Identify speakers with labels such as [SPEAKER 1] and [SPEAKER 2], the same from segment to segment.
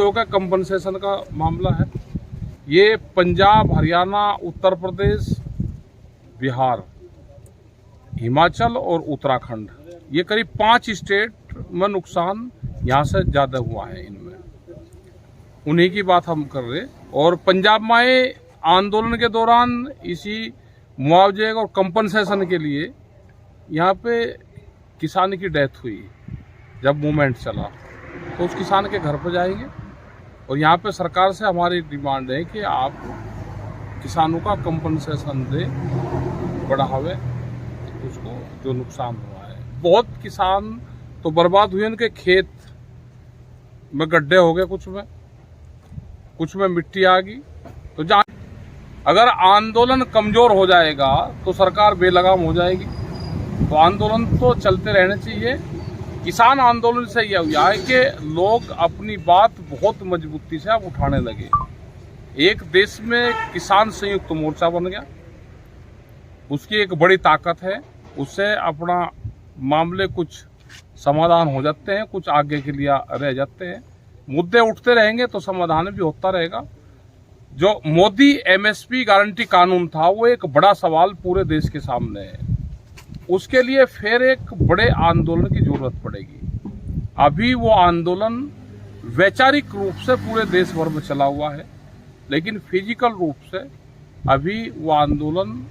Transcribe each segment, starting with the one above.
[SPEAKER 1] जो कि कंपनसेशन का मामला है, ये पंजाब, हरियाणा, उत्तर प्रदेश, बिहार, हिमाचल और उत्तराखंड, ये करीब 5 स्टेट में नुकसान यहाँ से ज़्यादा हुआ है। इनमें उन्हीं की बात हम कर रहे। और पंजाब में आंदोलन के दौरान इसी मुआवजे और कंपनसेशन के लिए यहाँ पे किसान की डेथ हुई। जब मूवमेंट चला तो उस किसान के घर पर जाएंगे और यहाँ पे सरकार से हमारी डिमांड है कि आप किसानों का कंपनसेशन दे, बढ़ावे उसको जो नुकसान हुआ है। बहुत किसान तो बर्बाद हुए, उनके खेत में गड्ढे हो गए, कुछ में मिट्टी आ गई। तो जहाँ अगर आंदोलन कमजोर हो जाएगा तो सरकार बेलगाम हो जाएगी। तो आंदोलन तो चलते रहने चाहिए। किसान आंदोलन से यह हुआ है कि लोग अपनी बात बहुत मजबूती से अब उठाने लगे। एक देश में किसान संयुक्त मोर्चा बन गया, उसकी एक बड़ी ताकत है, उससे अपना मामले कुछ समाधान हो जाते हैं, कुछ आगे के लिए रह जाते हैं। मुद्दे उठते रहेंगे तो समाधान भी होता रहेगा। जो मोदी एमएसपी गारंटी कानून था वो एक बड़ा सवाल पूरे देश के सामने है। उसके लिए फिर एक बड़े आंदोलन की जरूरत पड़ेगी। अभी वो आंदोलन वैचारिक रूप से पूरे देश भर में चला हुआ है, लेकिन फिजिकल रूप से अभी वो आंदोलन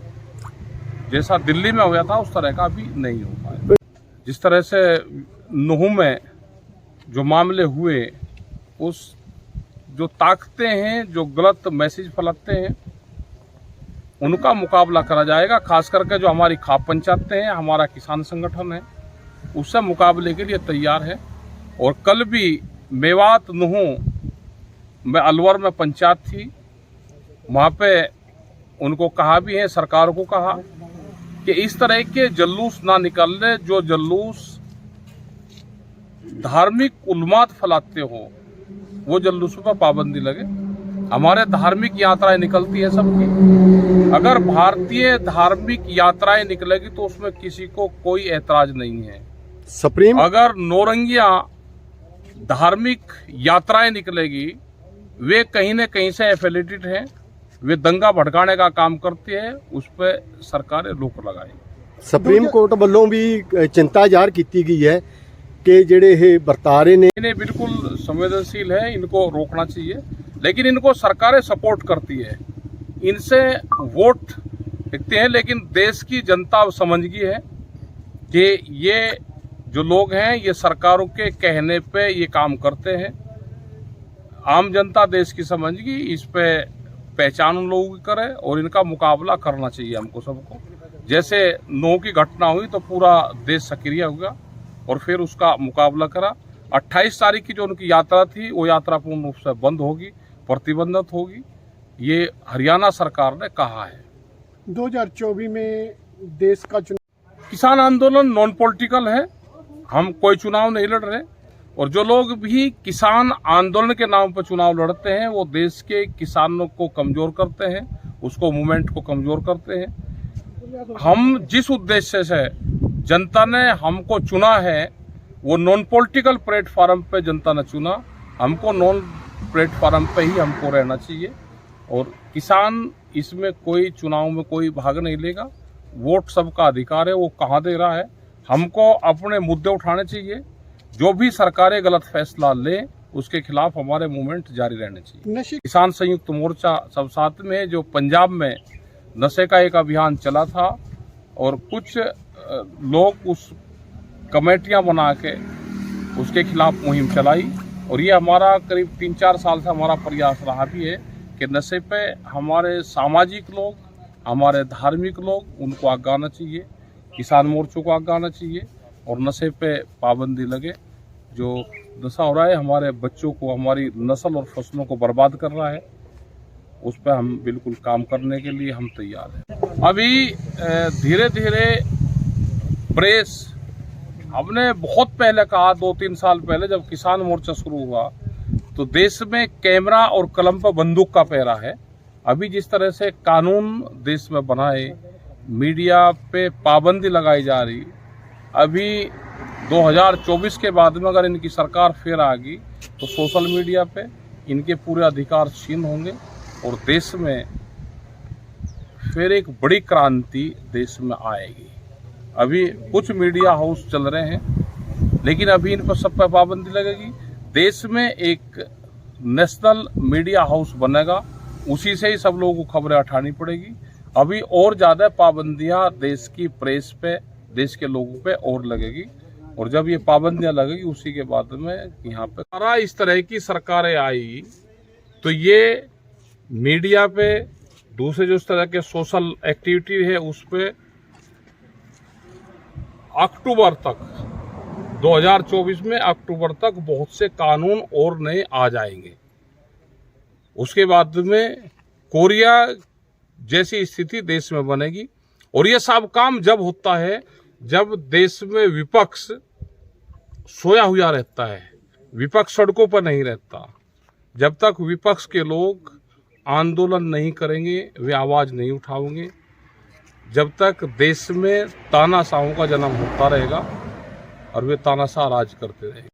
[SPEAKER 1] जैसा दिल्ली में हुआ था उस तरह का अभी नहीं हो पाया। जिस तरह से नूह में जो मामले हुए, उस जो ताकतें हैं, जो गलत मैसेज फैलाते हैं, उनका मुकाबला करा जाएगा। खास करके जो हमारी खाप पंचायतें हैं, हमारा किसान संगठन है, उससे मुकाबले के लिए तैयार है। और कल भी मेवात नूह में अलवर में पंचायत थी, वहाँ पे उनको कहा भी है, सरकार को कहा कि इस तरह के जुलूस ना निकलने, जो जुलूस धार्मिक उन्माद फैलाते हो वो जुलूसों पर पाबंदी लगे। हमारे धार्मिक यात्राएं निकलती है सबकी, अगर भारतीय धार्मिक यात्राएं निकलेगी तो उसमें किसी को कोई ऐतराज नहीं है।
[SPEAKER 2] सुप्रीम
[SPEAKER 1] अगर नौरंगिया धार्मिक यात्राएं निकलेगी, वे कहीं न कहीं से एफिलिएटेड हैं, वे दंगा भड़काने का काम करती है, उस पर सरकारें रोक लगाएंगी।
[SPEAKER 2] सुप्रीम कोर्ट वालों भी चिंता ਜ਼ਾਹਰ ਕੀਤੀ गई है कि ਜਿਹੜੇ ਇਹ ਵਰਤਾਰੇ ने
[SPEAKER 1] इन्हें बिल्कुल संवेदनशील है, इनको रोकना चाहिए, लेकिन इनको सरकारें सपोर्ट करती है, इनसे वोट दिखते हैं। लेकिन देश की जनता समझ गई है कि ये जो लोग हैं ये सरकारों के कहने पे ये काम करते हैं। आम जनता देश की समझ गई, इस पे पहचान उन लोगों की करे और इनका मुकाबला करना चाहिए हमको सबको। जैसे नूह की घटना हुई तो पूरा देश सक्रिय हुआ और फिर उसका मुकाबला करा। 28 तारीख की जो उनकी यात्रा थी वो यात्रा पूर्ण रूप से बंद होगी, प्रतिबंधित होगी, ये हरियाणा सरकार ने कहा है।
[SPEAKER 2] 2024 में देश का चुनाव,
[SPEAKER 1] किसान आंदोलन नॉन पॉलिटिकल है, हम कोई चुनाव नहीं लड़ रहे। और जो लोग भी किसान आंदोलन के नाम पर चुनाव लड़ते हैं वो देश के किसानों को कमजोर करते हैं, उसको मूवमेंट को कमजोर करते हैं। हम जिस उद्देश्य से जनता ने हमको चुना है वो नॉन पॉलिटिकल प्लेटफॉर्म पे जनता ने चुना, हमको नॉन प्लेटफॉर्म पे ही हमको रहना चाहिए। और किसान इसमें कोई चुनाव में कोई भाग नहीं लेगा, वोट सबका अधिकार है, वो कहाँ दे रहा है। हमको अपने मुद्दे उठाने चाहिए, जो भी सरकारें गलत फैसला ले उसके खिलाफ हमारे मूवमेंट जारी रहने चाहिए। किसान संयुक्त मोर्चा सब साथ में, जो पंजाब में नशे का एक अभियान चला था और कुछ लोग उस कमेटियां बना के उसके खिलाफ मुहिम चलाई, और ये हमारा करीब 3-4 साल से हमारा प्रयास रहा भी है कि नशे पे हमारे सामाजिक लोग, हमारे धार्मिक लोग, उनको आगाना चाहिए, किसान मोर्चों को आगाना चाहिए और नशे पे पाबंदी लगे। जो नशा हो रहा है हमारे बच्चों को, हमारी नस्ल और फसलों को बर्बाद कर रहा है, उस पर हम बिल्कुल काम करने के लिए हम तैयार हैं। अभी धीरे धीरे प्रेस, हमने बहुत पहले कहा, 2-3 साल पहले जब किसान मोर्चा शुरू हुआ तो देश में कैमरा और कलम पर बंदूक का पहरा है। अभी जिस तरह से कानून देश में बनाए, मीडिया पे पाबंदी लगाई जा रही, अभी 2024 के बाद में अगर इनकी सरकार फिर आ गई तो सोशल मीडिया पे इनके पूरे अधिकार छीन होंगे और देश में फिर एक बड़ी क्रांति देश में आएगी। अभी कुछ मीडिया हाउस चल रहे हैं, लेकिन अभी इन पर सब पर पाबंदी लगेगी। देश में एक नेशनल मीडिया हाउस बनेगा, उसी से ही सब लोगों को खबरें उठानी पड़ेगी। अभी और ज़्यादा पाबंदियां देश की प्रेस पे, देश के लोगों पे और लगेगी, और जब ये पाबंदियां लगेगी उसी के बाद में यहाँ पे सारा इस तरह की सरकारें आई तो ये मीडिया पे, दूसरे जो इस तरह के सोशल एक्टिविटी है उस पे अक्टूबर तक 2024 में अक्टूबर तक बहुत से कानून और नए आ जाएंगे। उसके बाद में कोरिया जैसी स्थिति देश में बनेगी। और ये सब काम जब होता है जब देश में विपक्ष सोया हुआ रहता है, विपक्ष सड़कों पर नहीं रहता। जब तक विपक्ष के लोग आंदोलन नहीं करेंगे, वे आवाज नहीं उठाएंगे, जब तक देश में तानाशाहों का जन्म होता रहेगा और वे तानाशाह राज करते रहेंगे।